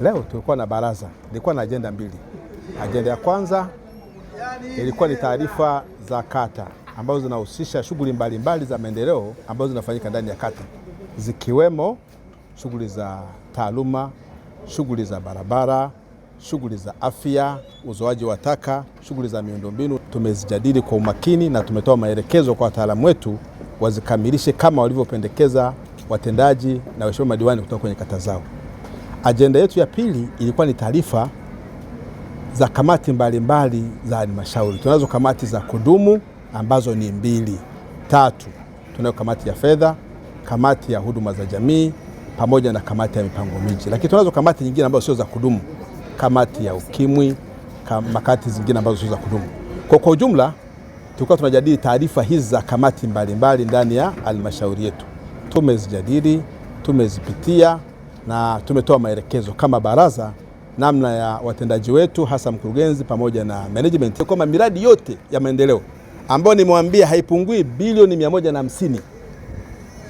Leo tulikuwa na baraza, ilikuwa na ajenda mbili. Ajenda ya kwanza ilikuwa ni taarifa za kata ambazo zinahusisha shughuli mbalimbali za maendeleo ambazo zinafanyika ndani ya kata, zikiwemo shughuli za taaluma, shughuli za barabara, shughuli za afya, uzoaji wa taka, shughuli za miundombinu. Tumezijadili kwa umakini na tumetoa maelekezo kwa wataalamu wetu wazikamilishe kama walivyopendekeza watendaji na waheshimiwa madiwani kutoka kwenye kata zao. Ajenda yetu ya pili ilikuwa ni taarifa za kamati mbalimbali za halmashauri. Tunazo kamati za kudumu ambazo ni 2, 3. Tunayo kamati ya fedha, kamati ya huduma za jamii pamoja na kamati ya mipango miji. Lakini tunazo kamati nyingine ambazo sio za kudumu, kamati ya ukimwi, kamati zingine ambazo sio za kudumu. Kwa ujumla tulikuwa tunajadili taarifa hizi za kamati mbalimbali ndani ya halmashauri yetu. Tumezijadili, tumezipitia na tumetoa maelekezo kama baraza namna ya watendaji wetu hasa mkurugenzi pamoja na management kwamba miradi yote ya maendeleo ambayo nimewambia haipungui bilioni 150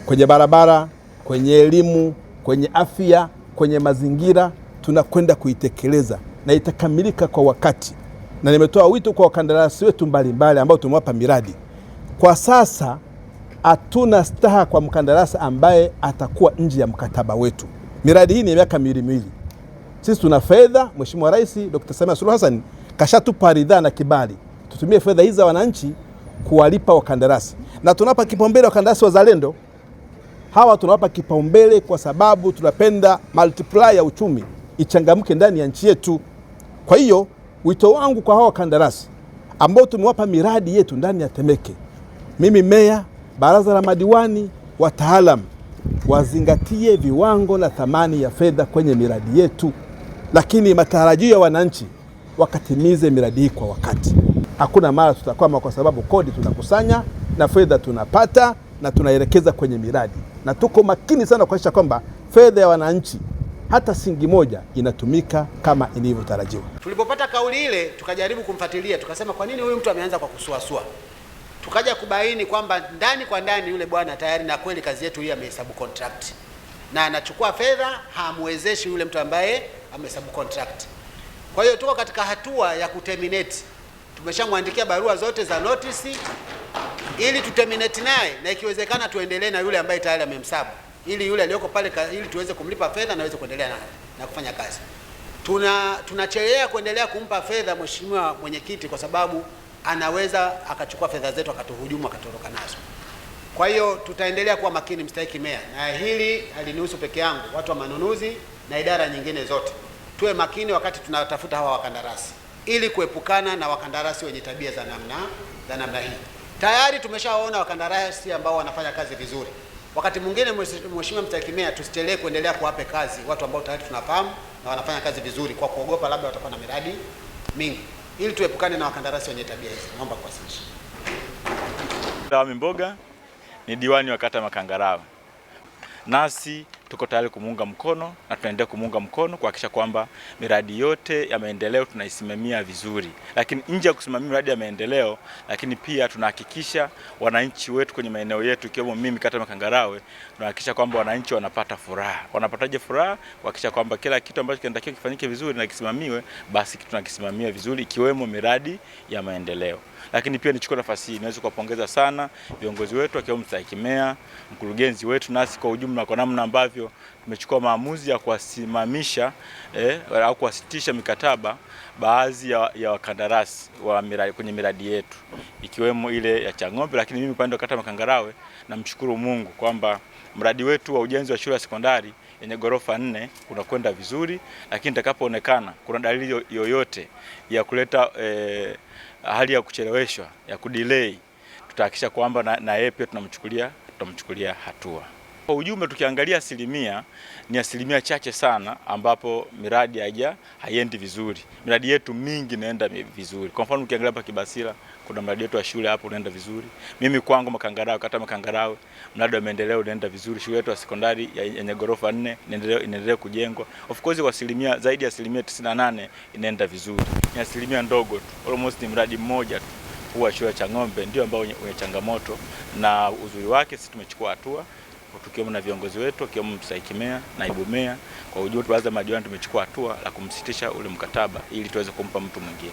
kwenye barabara, kwenye elimu, kwenye afya, kwenye mazingira, tunakwenda kuitekeleza na itakamilika kwa wakati. Na nimetoa wito kwa wakandarasi wetu mbalimbali ambao tumewapa miradi. Kwa sasa hatuna staha kwa mkandarasi ambaye atakuwa nje ya mkataba wetu. Miradi hii ni miaka miwili. Sisi tuna fedha, Mheshimiwa Rais Dr. Samia Suluhu Hassan kashatupa ridhaa na kibali. Tutumie fedha hizi za wananchi kuwalipa wakandarasi. Na tunapa kipaumbele wakandarasi wazalendo. Hawa tunawapa kipaumbele kwa sababu tunapenda multiplier ya uchumi ichangamke ndani ya nchi yetu. Kwa hiyo wito wangu kwa hawa wakandarasi ambao tumewapa miradi yetu ndani ya Temeke, mimi meya, baraza la madiwani, wataalamu wazingatie viwango na thamani ya fedha kwenye miradi yetu, lakini matarajio ya wananchi wakatimize miradi hii kwa wakati. Hakuna mara tutakwama kwa sababu kodi tunakusanya na fedha tunapata na tunaelekeza kwenye miradi, na tuko makini sana kuhakikisha kwamba fedha ya wananchi hata singi moja inatumika kama ilivyotarajiwa. Tulipopata kauli ile tukajaribu kumfuatilia, tukasema kwa nini huyu mtu ameanza kwa kusuasua. Tukaja kubaini kwamba ndani kwa ndani yule bwana tayari na kweli kazi yetu hii amehesabu contract. Na anachukua fedha, hamwezeshi yule mtu ambaye amehesabu contract. Kwa hiyo tuko katika hatua ya kuterminate. Tumeshamwandikia barua zote za notice ili tuterminate naye na ikiwezekana tuendelee na yule ambaye tayari amemhesabu. Ili yule aliyoko pale ili tuweze kumlipa fedha na aweze kuendelea na kufanya kazi. Tunachelea kuendelea kumpa fedha Mheshimiwa Mwenyekiti kwa sababu anaweza akachukua fedha zetu akatuhujumu akatoroka nazo. Kwa hiyo tutaendelea kuwa makini mstahiki meya, na hili halinihusu peke yangu, watu wa manunuzi na idara nyingine zote tuwe makini wakati tunatafuta hawa wakandarasi ili kuepukana na wakandarasi wenye tabia za namna hii. Tayari tumeshaona wakandarasi ambao wanafanya kazi vizuri. Wakati mwingine Mheshimiwa mstahiki meya, tusichelee kuendelea kuwape kazi watu ambao tayari tunafahamu na wanafanya kazi vizuri kwa kuogopa labda watakuwa na miradi mingi, ili tuepukane na wakandarasi wenye tabia hizi. Naomba kuwasilisha. Lawami Mboga ni diwani wa kata Makangarawe. Nasi tuko tayari kumuunga mkono na tunaendelea kumuunga mkono kuhakikisha kwamba miradi yote ya maendeleo tunaisimamia vizuri. Lakini nje ya kusimamia miradi ya maendeleo, lakini pia tunahakikisha wananchi wetu kwenye maeneo yetu ikiwemo mimi kata Makangarawe, tunahakikisha kwamba wananchi wanapata furaha. Wanapataje furaha? Kuhakikisha kwamba kila kitu ambacho kinatakiwa kifanyike vizuri na kisimamiwe, basi tunakisimamia vizuri ikiwemo miradi ya maendeleo. Lakini pia nichukue nafasi hii niweze kuwapongeza sana viongozi wetu akiwemo mstahiki meya, mkurugenzi wetu, nasi kwa ujumla kwa namna ambavyo tumechukua maamuzi ya kuwasimamisha au kuwasitisha mikataba baadhi ya wakandarasi wa miradi kwenye miradi yetu ikiwemo ile ya Chang'ombe. Lakini mimi upande wa kata Makangarawe namshukuru Mungu kwamba mradi wetu wa ujenzi wa shule ya sekondari yenye ghorofa 4 unakwenda vizuri, lakini itakapoonekana kuna dalili yoyote ya kuleta hali ya kucheleweshwa, ya kudelay, tutahakikisha kwamba na yeye pia tutamchukulia hatua. Kwa ujumla tukiangalia asilimia ni asilimia chache sana ambapo miradi haiendi vizuri. Miradi yetu mingi inaenda vizuri. Kwa mfano ukiangalia hapa Kibasila kuna mradi wetu wa shule hapo unaenda vizuri. Mimi kwangu Makangarawe, kata Makangarawe, mradi wa maendeleo unaenda vizuri. Shule yetu ya sekondari yenye ghorofa 4 inaendelea kujengwa. Of course kwa zaidi ya asilimia 98 inaenda vizuri. Ni asilimia ndogo tu. Almost ni mradi mmoja tu huwa shule ya Chang'ombe ndio ambao wenye changamoto, na uzuri wake sisi tumechukua hatua tukiwemo na viongozi wetu, akiwemo mstahiki meya, naibu meya, kwa ujumla baadhi ya madiwani tumechukua hatua la kumsitisha ule mkataba ili tuweze kumpa mtu mwingine.